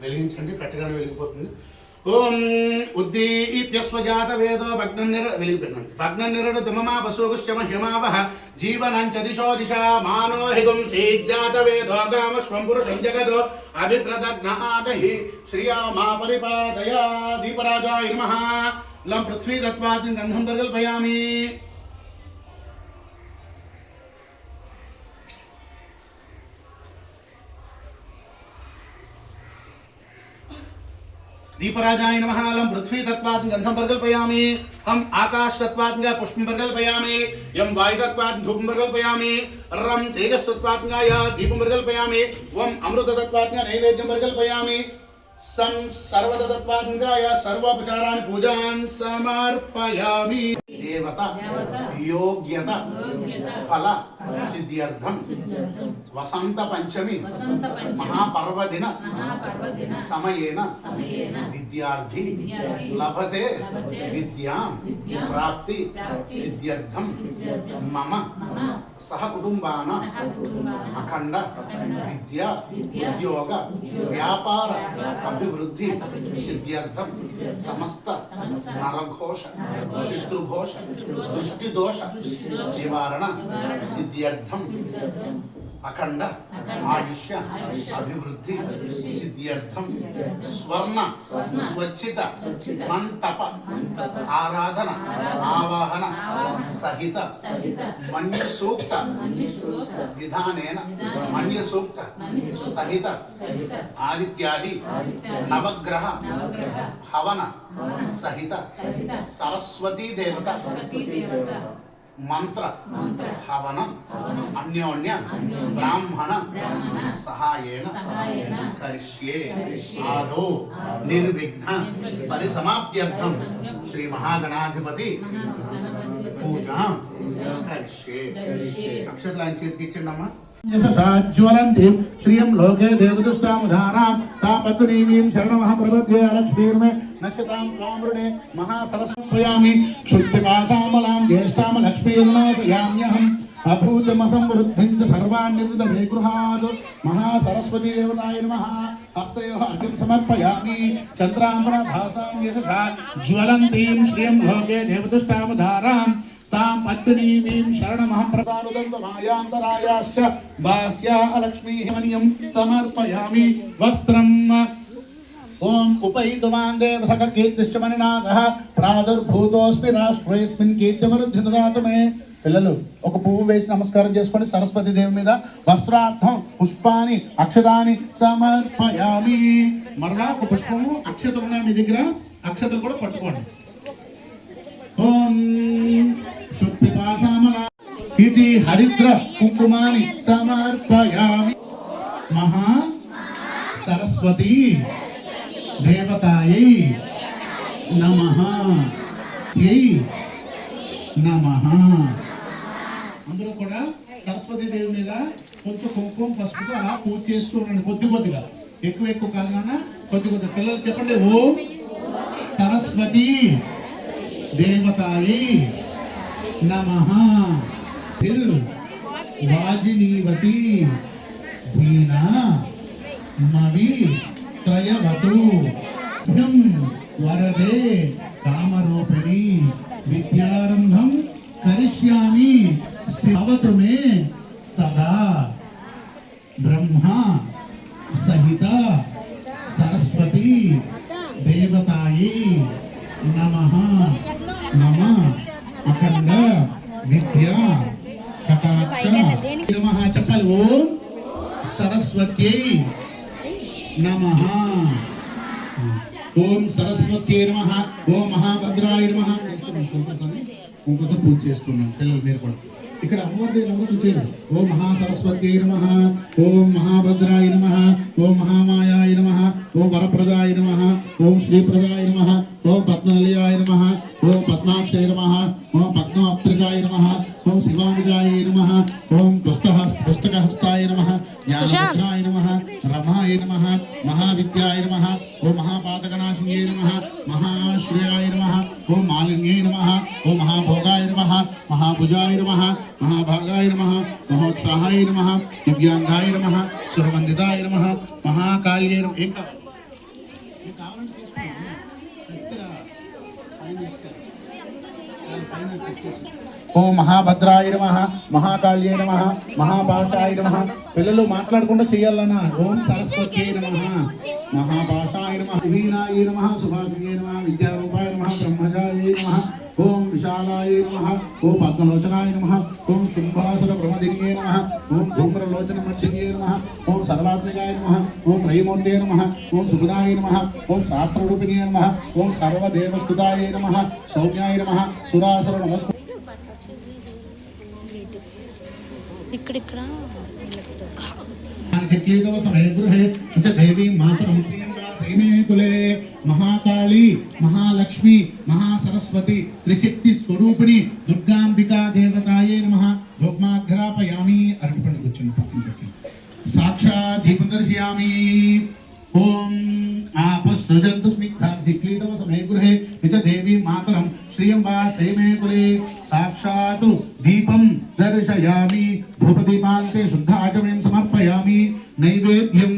వెలిగించండి, పెట్టగానే వెలిగిపోతుంది. ఓం ఉద్దీప్యస్వజాత వేదో వెలిగిపోయిందండి. భగ్ననిరడు తుమమా పశుగుశ్చమ హిమావహ జీవనంచ దిశో దిశ మానో హిగుం శ్రీజాత వేదో గామస్వం పురుషం జగదో అభిప్రదగ్నాదహి శ్రియామా పరిపాదయా. దీపరాజాయ నమః. లం పృథ్వీ దత్వాగ్నిం గంధం పరికల్పయామి. दीपराजाय नमः. लं पृथ्वी तत्वात् गंधं परिकल्पयामि. हम आकाश तत्वात् पुष्पं परिकल्पयामि. यं वायु तत्वात् धूपं परिकल्पयामि. रं तेजस् तत्वात् दीपं परिकल्पयामि. वं अमृत तत्वात् नैवेद्यं परिकल्पयामि. सं सर्वतत्वात् सर्वोपचाराणि पूजान् समर्पयामि. देवता योग्यता फल सिद्ध्यर्थम वसंत पंचमी महापर्वदिन समयेन विद्यार्थी लभते विद्यां प्राप्ति सिद्ध्यर्थम मम सह कुटुंबाना अखंड विद्या उद्योग व्यापार अभिवृद्धि सिद्ध्यर्थम समस्त नरघोष शत्रुघोष दृष्टिदोष निवारण सिद्ध्यर्थम अखंड आयुष्य अभिवृद्धि सिद्ध्यर्थम स्वर्ण स्वच्छित मंटप आराधना आवाहन सहित मन्य सूक्त विधानेन मन्य सूक्त सहित आदित्यादि नवग्रह हवन सहित सरस्वती देवता मंत्र हवनम अन्योन्य ब्राह्मण सहायेन करिष्ये. आदौ निर्विघ्न परिसमाप्त्यर्थम श्री महागणाधिपति पूजा करिष्ये. अक्षतलानि చేతికి ఇచ్చండి అమ్మా. यशसाज्वलन्ति श्रियं लोके देवदुष्टामुधानां तापत्नीमीं शरणमहं प्रपद्ये. लक्ष्मीर्मे नश्यतां त्वामृणे महासरस्वयामि. शुद्धिपासामलां ज्येष्ठां लक्ष्मीर्नाशयाम्यहम्. अभूतमसंवृद्धिं च सर्वान् निर्वृतमे गृहात्. महासरस्वती देवताय नमः. हस्तयोः अर्घ्यं समर्पयामि. चन्द्राम्बरभासां यशसा ज्वलन्तीं श्रियं लोके देवदुष्टामुधानां तां पद्मिनीं शरणमहं प्रसादन्तमायान्तरायाश्च बाह्या लक्ष्मीमणिं समर्पयामि. वस्त्रम् ओम उपैतवान् देवसखकीर्तिश्च मणिनाथः प्रादुर्भूतोऽस्मि राष्ट्रेऽस्मिन् कीर्तिमरुद्धि ददातु मे. పిల్లలు ఒక పువ్వు వేసి నమస్కారం చేసుకోండి. సరస్వతి దేవి మీద వస్త్రార్థం పుష్పాని అక్షతాని సమర్పయామి. మరలా ఒక పుష్పము అక్షతలు ఉన్నాయి మీ దగ్గర, అక్షతలు కూడా పట్టుకోండి. ఓం ఇది హరిద్ర కుంకుమాని సమర్పయామి. మహా సరస్వతి దేవతాయై నమః. యై నమః. అందరూ కూడా సరస్వతి దేవి మీద కొంచెం కుంకుమ పసుపుతో అలా పూజ చేస్తూ ఉండండి. కొద్దిగా ఎక్కువ కాదన్నా కొద్ది పిల్లలు చెప్పండి. ఓం సరస్వతి దేవతాయై నమః. వాజినీవతి వీణా మవి త్రయవతు వరదే కామరూపిణి విద్యారంభం కరిష్యామి. భవతు మే సదా. బ్రహ్మ సహిత సరస్వతి దేవతాయై నమః. మమ అఖండ విద్యా నమః. చెప్పాలి. ఓం సరస్వత్యై నమః. ఓం సరస్వత్యై నమః. ఓం మహాభద్రాయ నమః. కుంకుమతో పూజ చేస్తున్నాం పిల్లలు మీరు కూడా. ఇక్కడ అమ్మవారి నమ్మకం చూసేది. ఓం మహాసరస్వత్యై నమః. ఓం మహాభద్రాయ నమః. ఓం మహామాయాయ నమః. ఓం వరప్రదాయ నమః. ఓం శ్రీప్రదాయ నమః. ఓం పద్మనిలయాయ నమః. ఓం పద్మాక్షయ నమః. ఓం పద్మాప్త్రికాయ నమః. ఓం శివాంగాయ నమః. ఓం పుస్తకహస్తాయ నమః. జ్ఞానముద్రాయ నమః. రమాయ నమః. మహావిద్యాయ నమః. ఓం మహాపాతకనాశిన్యై నమః. మహాశ్రేయాయ నమః. ఓం మాలిన్యై నమః. ఓం మహాభోగాయ నమః. మహాభుజాయ నమః. महाभागाय नमः. महोत्साहाय नमः. दिव्यांगाय नमः. सुरवंदिताय नमः. महाकाल्ये नमः. ఓం మహాభద్రాయ నమః మహాకాళ్యే నమః మహాభాషాయ నమః. పిల్లలు మాట్లాడకుండా చేయాలన్నా. ఓం సరస్వత్యై నమః మహాభాషాయ నమః వీణాయ నమః సుభాషిణ్యే నమః విద్యారూపాయ నమః బ్రహ్మచార్యే నమః. ఓం విశాలాయ నమః ఓం పద్మలోచనాయ నమః ఓం శుంభాసుర బ్రహ్మదిన్యే నమః ఓం ధూమ్రలోచన మధ్యే నమః ఓం సర్వాత్మికాయ నమః ఓం త్రయమూర్తే నమః ఓం సుగుణాయ నమః ఓం శాస్త్రరూపిణ్యే నమః ఓం సర్వదేవస్తుతాయ నమః సౌమ్యాయ నమః సురాసుర నమస్కారం. ఇక్కడ మహాకాళి మహాలక్ష్మి మహాసరస్వతి త్రిశక్తి స్వరూపిణి దుర్గాంబికా దేవతాయే నమః. భోగ్మాఘ్రాపయామి. అర్పణకు వచ్చిన సాక్షాత్ దీపం దర్శయామి. ఓం ఆపస్సృజంతు స్నిగ్ధాబ్ధిక్లీతవ సమే గృహే నిజ దేవి మాతరం శ్రియం వా శ్రీమే కులే సాక్షాత్ దీపం దర్శయామి. ధూపదీపాంతే శుద్ధాచమయం సమర్పయామి. నైవేద్యం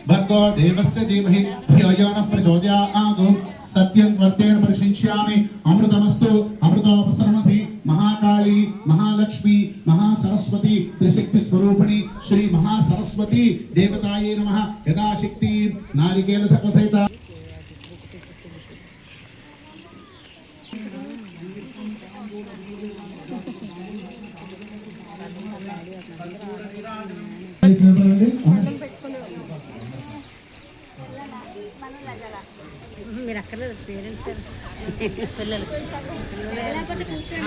భర్గో దేవస్య ధీమహి ధియో నః ప్రచోదయాత్. సత్యం వర్తేన పరిశిష్యామి. అమృతమస్తు అమృతోపసర్మసి. మహాకాళి మహాలక్ష్మి మహాసరస్వతి త్రిశక్తి స్వరూపిణి శ్రీ మహాసరస్వతి దేవతాయే నమః. యథాశక్తి నారికేల సకలసహిత మీరు అక్కర్లేదు పేరెంట్స్ పిల్లలు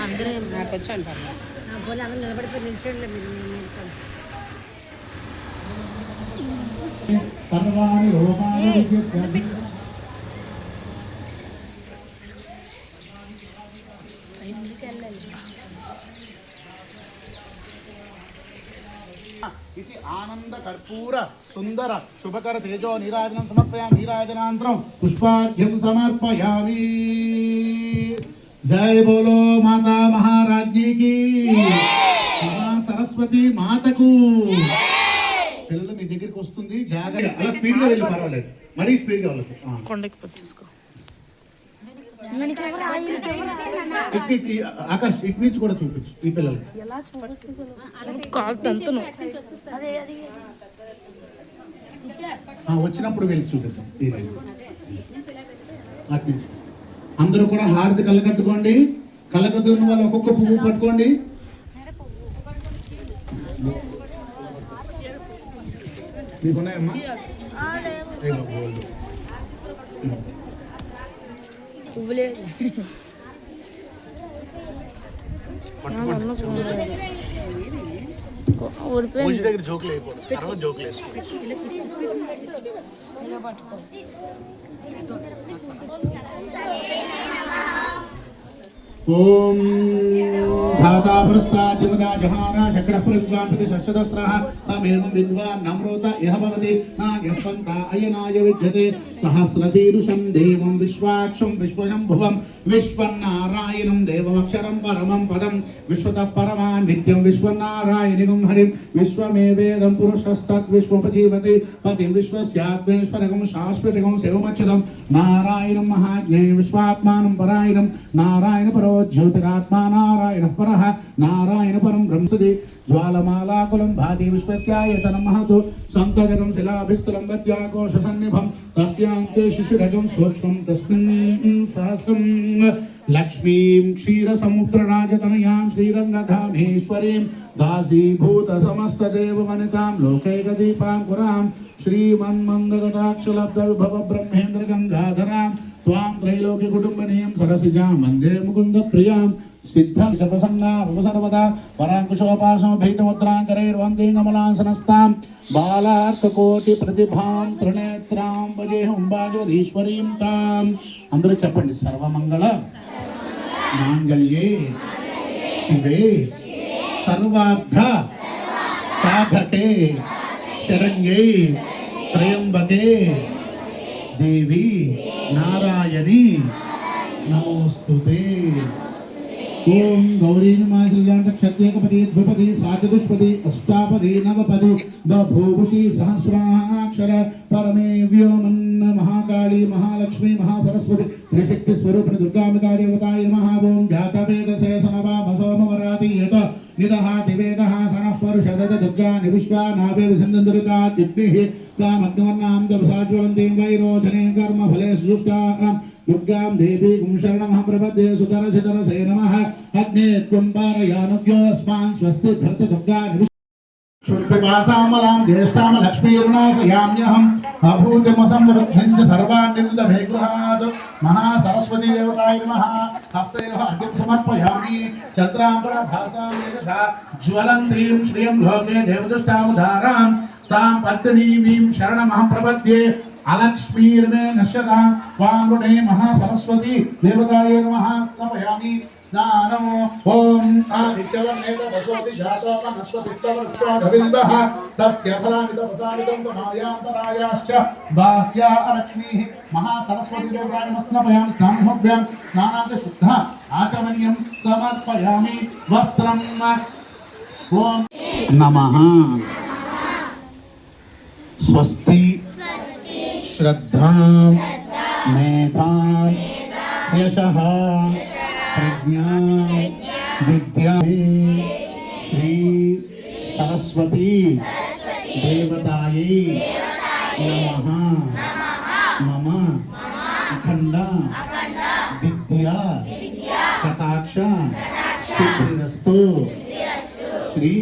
అందరూ నాకు వచ్చి అంటారు. పోలే అందరూ నిలబడిపోయి నిల్చోండి మీరు. ఇది ఆనంద కర్పూర సుందర శుభకర తేజో నీరాజనం సమర్పయామి. నీరాజనాంతరం పుష్పార్ఘ్యం సమర్పయామి. జై బోలో మాతా మహారాజ్ఞికి సరస్వతి మాతకు. పిల్లలు మీ దగ్గరికి వస్తుంది. జాగ్రత్త. అలా స్పీడ్ గా వెళ్ళి పర్వాలేదు. మరీ స్పీడ్ గా వెళ్ళదు. కొండకి పట్టుకోసుకో. ఆకాష్ ఇటు నుంచి కూడా చూపించు ఈ పిల్లలకి. వచ్చినప్పుడు వెళ్ళి చూపిద్దాం. అందరూ కూడా హారతి కళ్ళకద్దుకోండి. కళ్ళకద్దుకున్న వాళ్ళు ఒక్కొక్క పువ్వు పట్టుకోండి. మీకున్నాయమ్మా? దగ్గర జోకులు అయిపోతుంది. తర్వాత జోకులు వేసుకో. ఓం ధాతా పురస్తాద్యుమదా జహాన శక్ర ప్రవిద్వాంపతి షష్ఠదస్రః తమేవం విద్వాన్ నమ్రోత ఇహ భవతి నాయస్వంత అయనాయ విద్యతే సహస్రశీరుషం దేవం విశ్వాక్షం విశ్వశంభువం విశ్వన్నారాయణం దేవమక్షరం పరమం పదం విశ్వతః పరమాన్ నిత్యం విశ్వన్నారాయణికం హరిం విశ్వమేవేదం పురుషస్తత్ విశ్వోపజీవతి పతిం విశ్వస్యాత్మేశ్వరకం శాశ్వతకం శివమచ్యుతం నారాయణం మహాజ్ఞేయం విశ్వాత్మానం పరాయణం నారాయణ పరో జ్యోతిరాత్మా నారాయణ పరః నారాయణ పరం బ్రహ్మది జ్వాలమాలాకులం భాతి విశ్వస్యాయతనం మహతు సంతజకం శిలాభిస్థలం వద్యాకోశ సన్నిభం తస్యాంతే శిశిరకం సూక్ష్మం తస్మిన్ సహస్రం లక్ష్మీం క్షీరసముద్రరాజతనయాం శ్రీరంగధామేశ్వరీం దాసీభూత సమస్తదేవవనితాం లోకైకదీపాం పురాం శ్రీమన్మందకటాక్షలబ్ధ విభవ బ్రహ్మేంద్ర గంగాధరాం త్వాం త్రైలోక్య కుటుంబనీయం సరసిజాం వందే ముకుంద ప్రియాం సిద్ధం ప్రసన్నా సర్వదా పరాంకుశోపాసమభీతముద్రాంకరైర్వందే కమలాసనస్తాం బాలార్కకోటి ప్రతిభాం త్రినేత్రాం భజేహం భాగవతీశ్వరీం తాం. అందరూ చెప్పండి. సర్వమంగళ మాంగళ్యే శివే సర్వార్థ సాధకే శరణ్యే త్రయంబకే దేవి నారాయణి నమోస్తుతే. ఓం గౌరీ నమాశ్రీయాంత క్షత్రియకపతి ద్విపది సాచతుష్పది అష్టాపది నవపది బభూషి సహస్రాక్షర పరమే వ్యోమన్న మహాకాళీ మహాలక్ష్మి మహాసరస్వతి త్రిశక్తి స్వరూపిణి దుర్గాంబికా దేవతాయ నమః. ఓం జాతవేదసే సనవామసోమవరాతి యత నిదహాతి వేదః సనః పరుషదత దుర్గాని విశ్వా నాభిర్విసందురుకా దిగ్భిః తామగ్నివర్ణాం తపసాజ్వలంతీం వైరోచనీం కర్మ ఫలే సుష్టాం దుర్గాం దేవీం శరణమహ ప్రపద్యే సుతరసితరసే నమః. అగ్నే త్వం పారయానుజ్యోస్మాన్ స్వస్తి భర్త దుర్గాని క్షుల్పిపాసామలాం జ్యేష్ఠామ లక్ష్మీర్నాశయామ్యహం అభూతిమసంవృద్ధించ సర్వాన్నిర్దమే గృహాత్. మహాసరస్వతీ దేవతాయ నమః. హస్తైః అర్ఘ్యం సమర్పయామి. చంద్రాంబరభాసాం యథా జ్వలంతీం శ్రియం లోకే దేవదృష్టావధారాం తాం పద్మనీమీం శరణమహం ప్రపద్యే. अलक्ष्मीर्मे नश्यता वामृणे महासरस्वती देवताय नमः. समयामि स्नानम्. ओम आदित्यवर्णेन भगवति जातोपनस्वतिस्तवस्वाधविन्दः तस्य फलामिदवसामिदं समायान्तरायाश्च बाह्या अलक्ष्मीः महासरस्वती देवताय नमः. स्नापयामि. स्नानभ्यां स्नानात् शुद्ध आचमनीयं समर्पयामि. वस्त्रं ओम नमः. स्वस्ति श्रद्धा मेधा यशः प्रज्ञा विद्या श्री सरस्वती देवतायै नमः. मम अखंड विद्या कटाक्ष सिद्धिरस्तु. श्री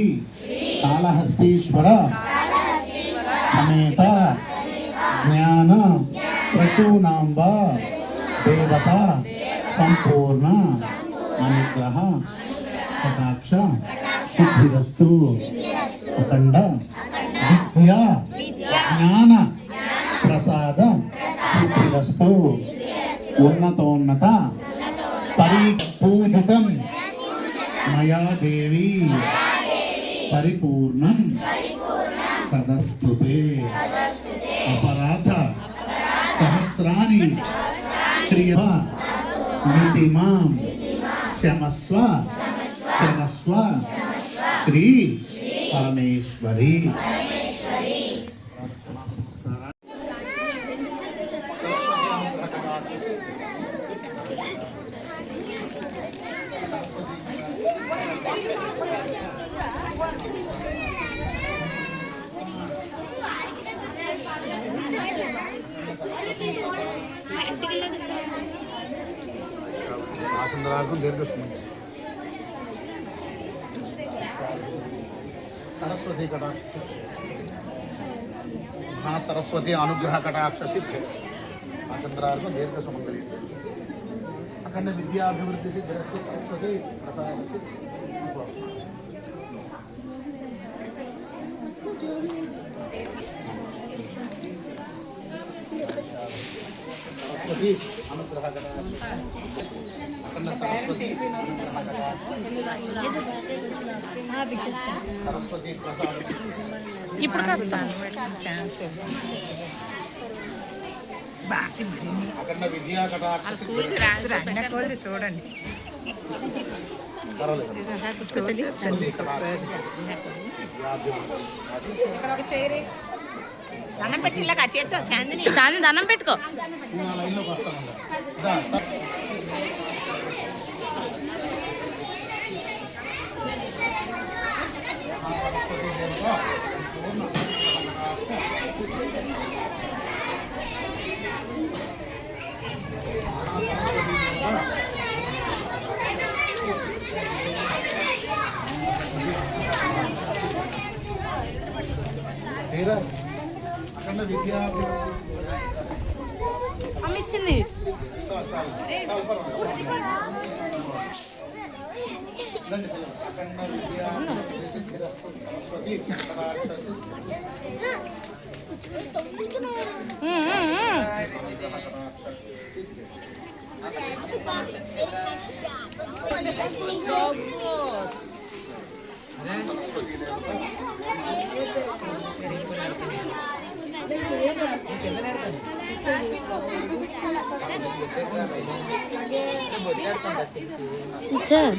कालहस्तीश्वर समेत ज्ञान प्रसूनांब देवता संपूर्ण अनुग्रह कटाक्ष सिद्धिरस्तु. अखंड विद्या ज्ञान प्रसाद सिद्धिरस्तु. उन्नतोन्नत परिपूजितं मया देवी परिपूर्णं तदस्तुते. अपराध सहस्राणि क्रिया नीतिमां क्षमस्व क्षमस्व श्री परमेश्वरी. सरस्वती कटाक्ष सरस्वती अनुग्रह कटाक्ष सिद्धि चंद्रार्घ दीर्घ सुमंगली अखंड विद्याभिवृद्धि सिद्धिरस्तु. सरस्वती प्रसाद सरस्वती अनुग्रह कटाक्ष अखंड सरस्वती सरस्वती प्रसाद ఇప్పుడు ఛాన్స్ బాకి అఖండ విద్యా కటాక్ష రండి చూడండి. దండం పెట్టి ఇలా చేత్తో చాందిని చాందిని దండం పెట్టుకో. లైన్లోకి వస్తాను. అఖండ విద్యా అమ్మిచ్చింది. అఖండ విద్యా సరస్వతి సార్